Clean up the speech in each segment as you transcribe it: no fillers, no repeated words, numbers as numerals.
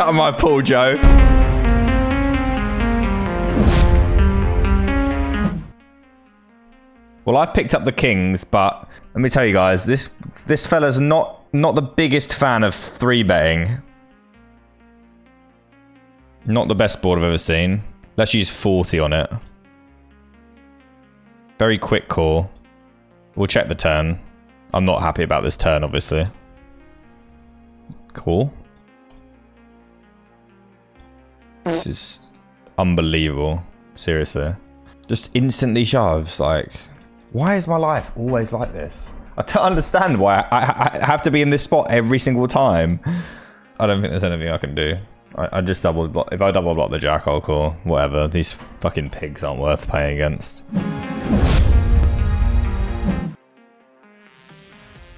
out of my pool, Joe. Well, I've picked up the kings, but let me tell you guys, this fella's not the biggest fan of 3-betting. Not the best board I've ever seen. Let's use 40 on it. Very quick call. We'll check the turn. I'm not happy about this turn, obviously. Cool. This is unbelievable. Seriously. Just instantly shoves, like... Why is my life always like this? I don't understand why I have to be in this spot every single time. I don't think there's anything I can do. I just double block. If I double block the jack, I'll call. Whatever. These fucking pigs aren't worth playing against.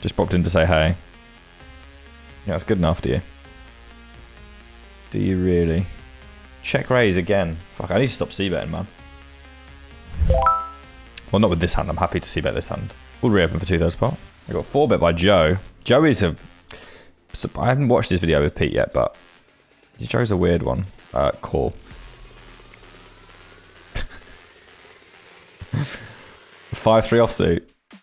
Just popped in to say hey. Yeah, that's good enough, do you? Do you really? Check raise again. Fuck, I need to stop c-betting, man. Well, not with this hand. I'm happy to c-bet this hand. We'll reopen for 2/3 pot. I got 4-bet by Joe. Joe is a... I haven't watched this video with Pete yet, but... Joe's a weird one. Call. 5-3 offsuit.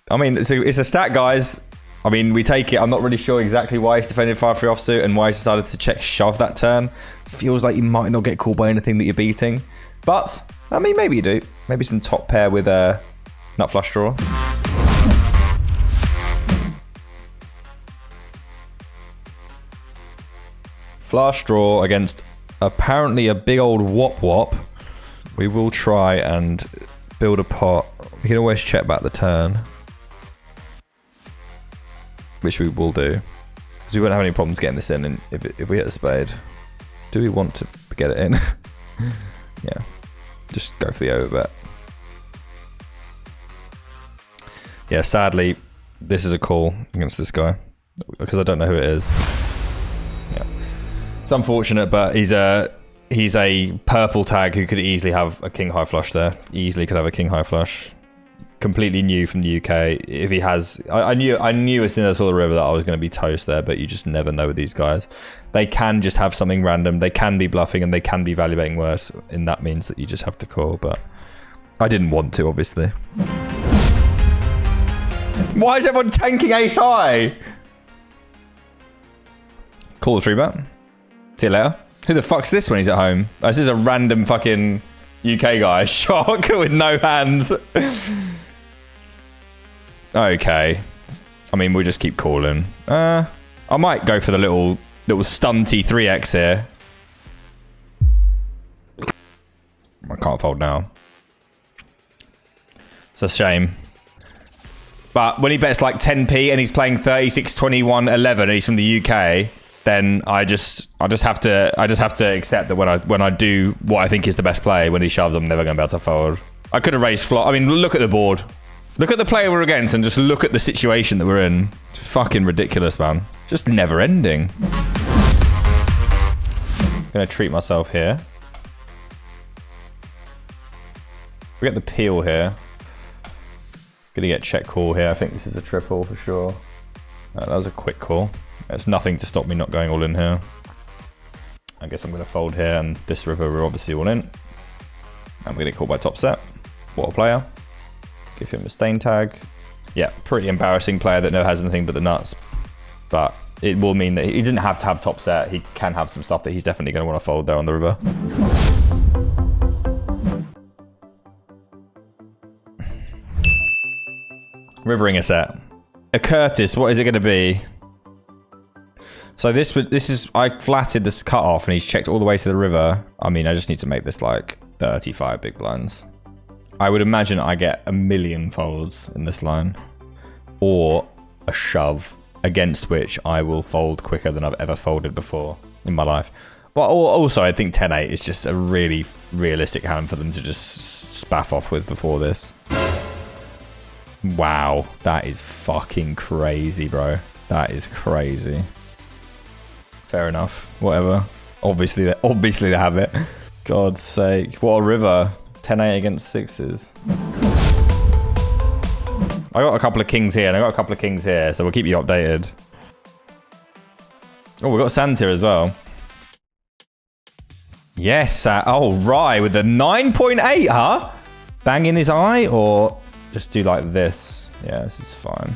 I mean, it's a stat, guys. I mean, we take it. I'm not really sure exactly why he's defended 5-3 offsuit and why he decided to check shove that turn. Feels like you might not get called by anything that you're beating. But, I mean, maybe you do. Maybe some top pair with a nut flush draw. Flush draw against apparently a big old wop. We will try and build a pot. We can always check back the turn. Which we will do. Because we won't have any problems getting this in if we hit a spade. Do we want to get it in? Yeah. Just go for the overbet. Yeah, sadly, this is a call against this guy. Because I don't know who it is. Yeah. It's unfortunate, but he's a purple tag who could easily have a king high flush there. Easily could have a king high flush. Completely new from the UK. If he has, I knew as soon as I saw the river that I was going to be toast there, but you just never know with these guys. They can just have something random. They can be bluffing and they can be value betting worse, and that means that you just have to call. But I didn't want to, obviously. Why is everyone tanking ace high? Call the 3-bet. See you later. Who the fuck's this when he's at home? Oh, this is a random fucking UK guy. Shock with no hands. Okay. I mean, we'll just keep calling. I might go for the little stunty 3x here. I can't fold now. It's a shame. But when he bets like 10p and he's playing 36, 21, 11 and he's from the UK, then I just have to accept that when I do what I think is the best play, when he shoves, I'm never going to be able to fold. I could have raised flop. I mean, look at the board. Look at the player we're against and just look at the situation that we're in. It's fucking ridiculous, man. Just never ending. I'm going to treat myself here. We get the peel here. Going to get check call here. I think this is a triple for sure. That was a quick call. There's nothing to stop me not going all in here. I guess I'm going to fold here, and this river we're obviously all in. I'm going to get called by top set. What a player. Give him a stain tag. Yeah, pretty embarrassing player that never has anything but the nuts. But it will mean that he didn't have to have top set. He can have some stuff that he's definitely going to want to fold there on the river. Rivering a set. A Curtis, what is it going to be? So this is, I flatted this cut off and he's checked all the way to the river. I mean, I just need to make this like 35 big blinds. I would imagine I get a million folds in this line. Or a shove, against which I will fold quicker than I've ever folded before in my life. But also, I think 10-8 is just a really realistic hand for them to just spaff off with before this. Wow, that is fucking crazy, bro. That is crazy. Fair enough, whatever. Obviously they have it. God's sake, what a river. 10-8 against sixes. I got a couple of kings here and I got a couple of kings here, so we'll keep you updated. Oh, we've got sands here as well. Yes. Oh, right. With the 9.8, huh? Bang in his eye or just do like this? Yeah, this is fine.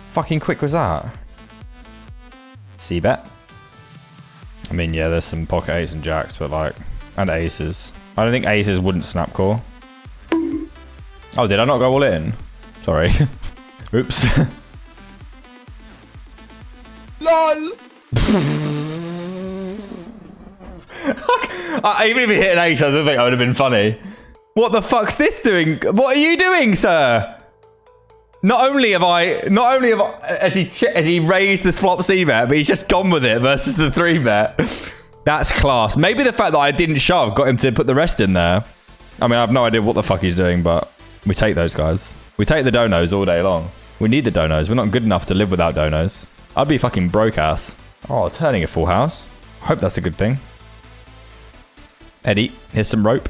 Fucking quick was that? C-bet. I mean, yeah, there's some pocket eights and jacks, but like, and aces. I don't think aces wouldn't snap call. Oh, did I not go all in? Sorry. Oops. LOL! Even if he hit an ace, I don't think that would have been funny. What the fuck's this doing? What are you doing, sir? Not only has he raised this flop C bet, but he's just gone with it versus the 3 bet. That's class. Maybe the fact that I didn't shove got him to put the rest in there. I mean, I have no idea what the fuck he's doing, but we take those guys. We take the donos all day long. We need the donos. We're not good enough to live without donos. I'd be fucking broke ass. Oh, turning a full house. Hope that's a good thing. Eddie, here's some rope.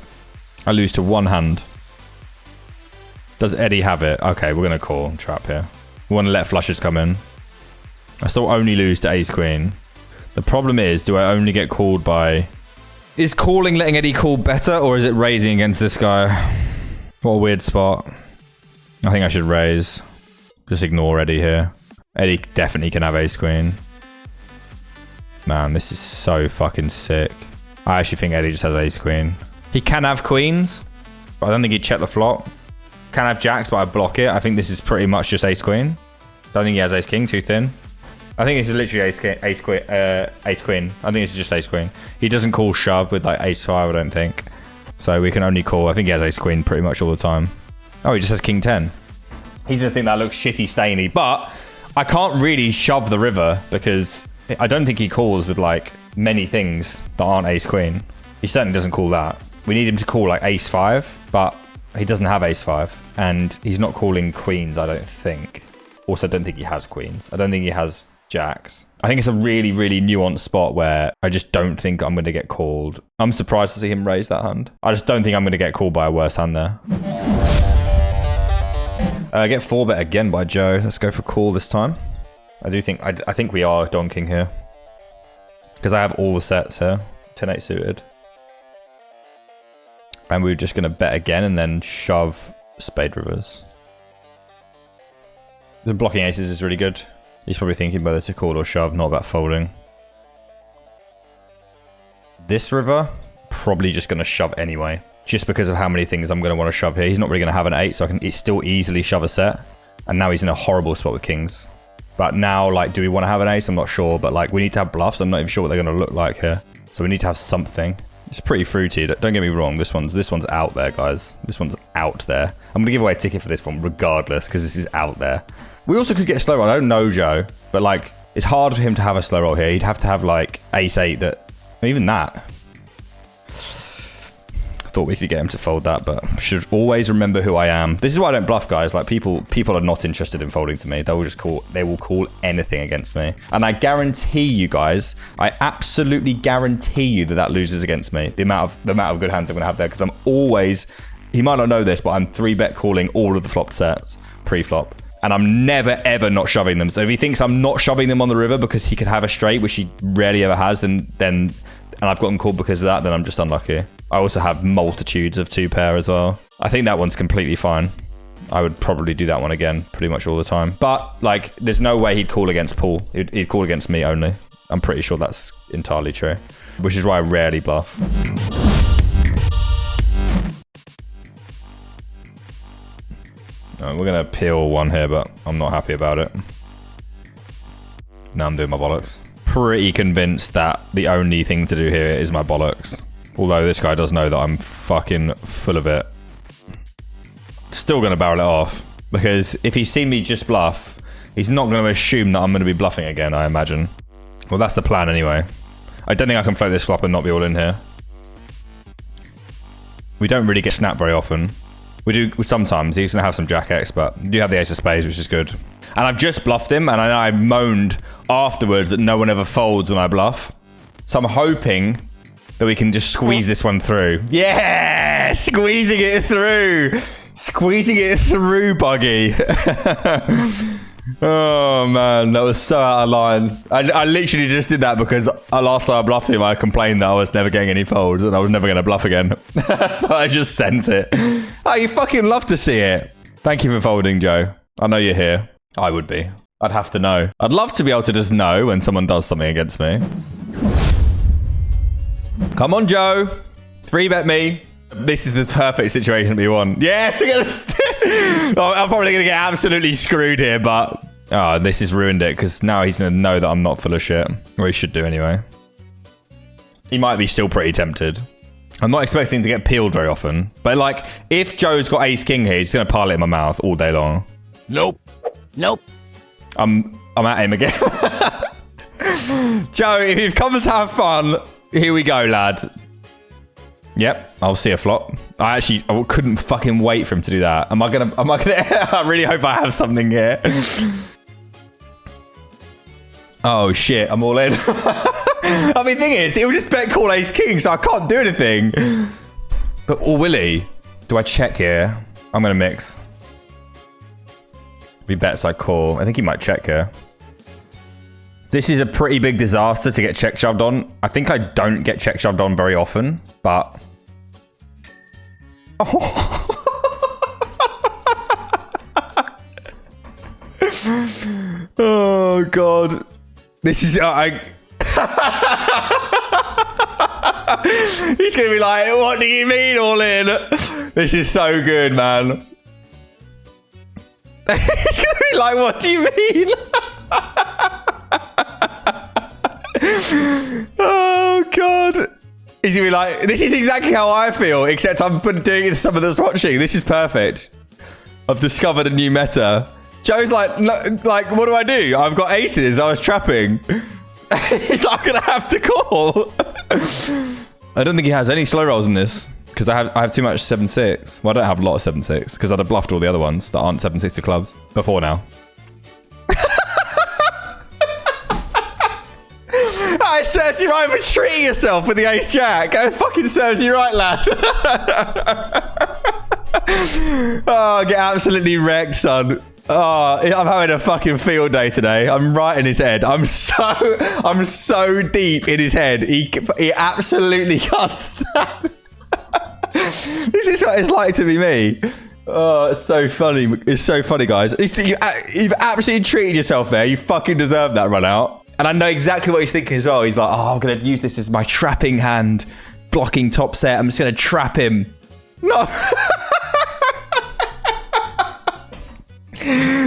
I lose to 1 hand. Does Eddie have it? Okay, we're going to call trap here. We want to let flushes come in. I still only lose to ace queen. The problem is, do I only get called by... Is calling letting Eddie call better, or is it raising against this guy? What a weird spot. I think I should raise. Just ignore Eddie here. Eddie definitely can have ace queen. Man, this is so fucking sick. I actually think Eddie just has ace queen. He can have queens, but I don't think he'd check the flop. Can have jacks, but I block it. I think this is pretty much just ace queen. Don't think he has ace king, too thin. I think this is literally ace queen. I think it's just ace queen. He doesn't call shove with like ace 5, I don't think. So we can only call. I think he has ace queen pretty much all the time. Oh, he just has king 10. He's the thing that looks shitty stainy, but I can't really shove the river because I don't think he calls with like many things that aren't ace queen. He certainly doesn't call that. We need him to call like ace 5, but he doesn't have ace 5 and he's not calling queens, I don't think. Also, I don't think he has queens. I don't think he has jacks. I think it's a really, really nuanced spot where I just don't think I'm going to get called. I'm surprised to see him raise that hand. I just don't think I'm going to get called by a worse hand there. Get 4-bet again by Joe. Let's go for call this time. I think we are donking here. Because I have all the sets here. 10-8 suited. And we're just going to bet again and then shove spade rivers. The blocking aces is really good. He's probably thinking whether to call or shove, not about folding. This river, probably just going to shove anyway. Just because of how many things I'm going to want to shove here. He's not really going to have an 8, so I can still easily shove a set. And now he's in a horrible spot with kings. But now, like, do we want to have an ace? I'm not sure. But, like, we need to have bluffs. I'm not even sure what they're going to look like here. So we need to have something. It's pretty fruity. Don't get me wrong. This one's out there, guys. This one's out there. I'm going to give away a ticket for this one regardless because this is out there. We also could get a slow roll. I don't know, Joe. But, like, it's hard for him to have a slow roll here. He'd have to have, like, ace 8 that... Even that. Thought we could get him to fold that, but should always remember who I am. This is why I don't bluff, guys. Like, people are not interested in folding to me. They will call anything against me. And I guarantee you guys, I absolutely guarantee you that loses against me. The amount of good hands I'm gonna have there, because I'm always, he might not know this, but I'm 3-bet calling all of the flopped sets pre-flop. And I'm never, ever not shoving them. So if he thinks I'm not shoving them on the river because he could have a straight, which he rarely ever has, then and I've gotten called because of that, then I'm just unlucky. I also have multitudes of 2-pair as well. I think that one's completely fine. I would probably do that one again pretty much all the time. But, like, there's no way he'd call against Paul. He'd call against me only. I'm pretty sure that's entirely true. Which is why I rarely bluff. We're going to peel one here, but I'm not happy about it. Now I'm doing my bollocks. Pretty convinced that the only thing to do here is my bollocks. Although this guy does know that I'm fucking full of it. Still going to barrel it off. Because if he's seen me just bluff, he's not going to assume that I'm going to be bluffing again, I imagine. Well, that's the plan anyway. I don't think I can float this flop and not be all in here. We don't really get snap very often. We do sometimes. He's going to have some jack X, but we do have the ace of spades, which is good. And I've just bluffed him, and I moaned afterwards that no one ever folds when I bluff. So I'm hoping that we can just squeeze this one through. Yeah! Squeezing it through! Squeezing it through, Buggy. Oh, man. That was so out of line. I literally just did that because last time I bluffed him, I complained that I was never getting any folds and I was never going to bluff again. So I just sent it. Oh, you fucking love to see it. Thank you for folding, Joe. I know you're here. I would be. I'd have to know. I'd love to be able to just know when someone does something against me. Come on, Joe. 3-bet me. This is the perfect situation we want. Yes! I'm probably going to get absolutely screwed here, but... Oh, this has ruined it, because now he's going to know that I'm not full of shit. Or he should do anyway. He might be still pretty tempted. I'm not expecting to get peeled very often. But, like, if Joe's got ace-king here, he's going to pile it in my mouth all day long. Nope. Nope. I'm at him again. Joe, if you've come to have fun, here we go, lad. Yep, I'll see a flop. I couldn't fucking wait for him to do that. Am I gonna, I really hope I have something here. Oh shit, I'm all in. I mean, thing is, he'll just bet call ace king, so I can't do anything. But, or will he? Do I check here? I'm gonna mix. If he bets, I call. I think he might check here. This is a pretty big disaster to get check shoved on. I think I don't get check shoved on very often, but... Oh, oh God. This is... He's going to be like, what do you mean all in? This is so good, man. He's going to be like, what do you mean? Oh God. He's gonna be like, this is exactly how I feel, except I'm doing it to some of us watching. This is perfect. I've discovered a new meta. Joe's like, no, like, what do I do? I've got aces. I was trapping. He's like, I'm gonna have to call. I don't think he has any slow rolls in this because I have too much 7-6. Well, I don't have a lot of 7-6 because I'd have bluffed all the other ones that aren't 7-6 to clubs before now. It serves you right for treating yourself with the ace jack. It fucking serves you right, lad. Oh, get absolutely wrecked, son. Oh, I'm having a fucking field day today. I'm right in his head. I'm so deep in his head. He absolutely can't stand. This is what it's like to be me. Oh, it's so funny. It's so funny, guys. You've absolutely treated yourself there. You fucking deserve that run out. And I know exactly what he's thinking as well. He's like, oh, I'm going to use this as my trapping hand, blocking top set. I'm just going to trap him. No.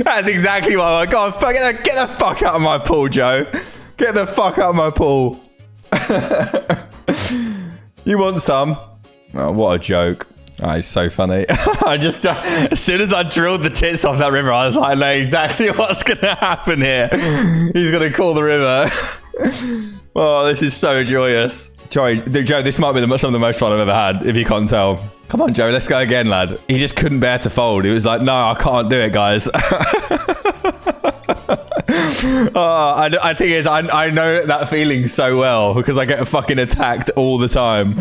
That's exactly what I'm like. God, get the fuck out of my pool, Joe. Get the fuck out of my pool. You want some? Oh, what a joke. Oh, it's so funny. I just, as soon as I drilled the tits off that river, I was like, I know exactly what's going to happen here. He's going to call the river. Oh, this is so joyous. Sorry, Joe, this might be some of the most fun I've ever had, if you can't tell. Come on, Joe, let's go again, lad. He just couldn't bear to fold. He was like, no, I can't do it, guys. I think I know that feeling so well because I get fucking attacked all the time.